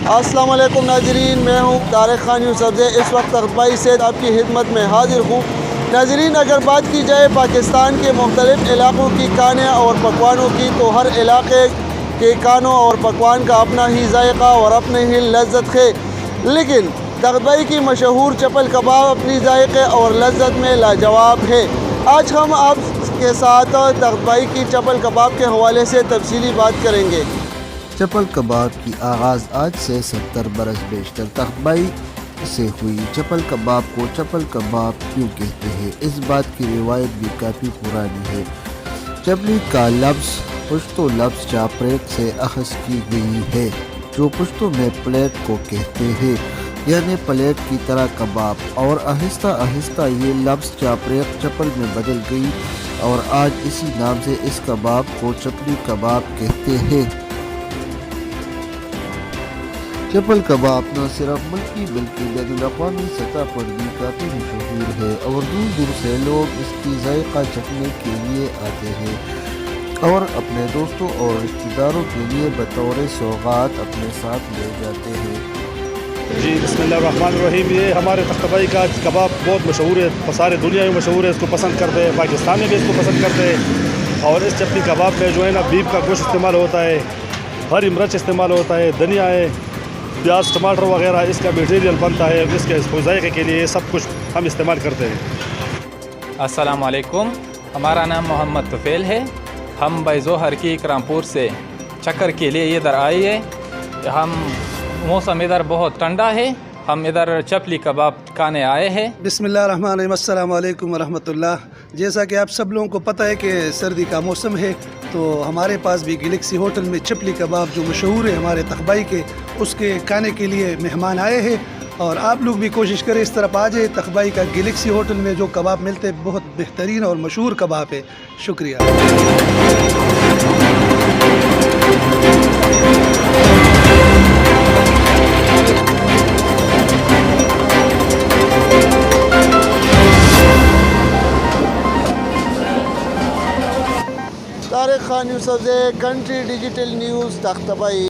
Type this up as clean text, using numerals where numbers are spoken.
السلام علیکم ناظرین، میں ہوں طارق خان یوسف زئی۔ اس وقت تختبائی سے آپ کی خدمت میں حاضر ہوں۔ ناظرین، اگر بات کی جائے پاکستان کے مختلف علاقوں کی کھانے اور پکوانوں کی، تو ہر علاقے کے کھانوں اور پکوان کا اپنا ہی ذائقہ اور اپنے ہی لذت ہے، لیکن تختبائی کی مشہور چپل کباب اپنی ذائقے اور لذت میں لاجواب ہے۔ آج ہم آپ کے ساتھ تختبائی کی چپل کباب کے حوالے سے تفصیلی بات کریں گے۔ چپل کباب کی آغاز آج سے 70 برس بیشتر تختبائی سے ہوئی۔ چپل کباب کو چپل کباب کیوں کہتے ہیں، اس بات کی روایت بھی کافی پرانی ہے۔ چپلی کا لفظ پشتو لفظ چاپریک سے اخذ کی گئی ہے، جو پشتو میں پلیٹ کو کہتے ہیں، یعنی پلیٹ کی طرح کباب، اور آہستہ آہستہ یہ لفظ چاپریک چپل میں بدل گئی اور آج اسی نام سے اس کباب کو چپلی کباب کہتے ہیں۔ چپل کباب نہ صرف ملکی بلکہ بین الاقوامی سطح پر بھی کافی مشہور ہے، اور دور دور سے لوگ اس کی ذائقہ چکھنے کے لیے آتے ہیں اور اپنے دوستوں اور رشتہ داروں کے لیے بطور سوغات اپنے ساتھ لے جاتے ہیں۔ جی بسم اللہ الرحمن الرحیم۔ یہ ہمارے تختبائی کا کباب بہت مشہور ہے، سارے دنیا میں مشہور ہے، اس کو پسند کرتے ہیں، پاکستان میں بھی اس کو پسند کرتے ہیں۔ اور اس چپلی کباب میں جو ہے نا بیف کا گوشت استعمال ہوتا ہے، ہری مرچ استعمال ہوتا ہے، دھنیا ہے، پیاز ٹماٹر وغیرہ اس کا مٹیریل بنتا ہے، اس کے ذائقے کے لیے سب کچھ ہم استعمال کرتے ہیں۔ السلام علیکم، ہمارا نام محمد طفیل ہے۔ ہم بائزوہر کی کرامپور سے چکر کے لیے ادھر آئے ہیں۔ ہم موسم ادھر بہت ٹھنڈا ہے، ہم ادھر چپلی کباب کھانے آئے ہیں۔ بسم اللہ الرحمن الرحیم۔ السلام علیکم ورحمۃ اللہ۔ جیسا کہ آپ سب لوگوں کو پتہ ہے کہ سردی کا موسم ہے، تو ہمارے پاس بھی گلیکسی ہوٹل میں چپلی کباب جو مشہور ہے ہمارے تختبائی کے، اس کے کھانے کے لیے مہمان آئے ہیں، اور آپ لوگ بھی کوشش کریں اس طرف آ جائے۔ تختبائی کا گلیکسی ہوٹل میں جو کباب ملتے ہیں بہت بہترین اور مشہور کباب ہے۔ شکریہ۔ طارق خان یوسف زئی، کنٹری ڈیجیٹل نیوز، تختبائی۔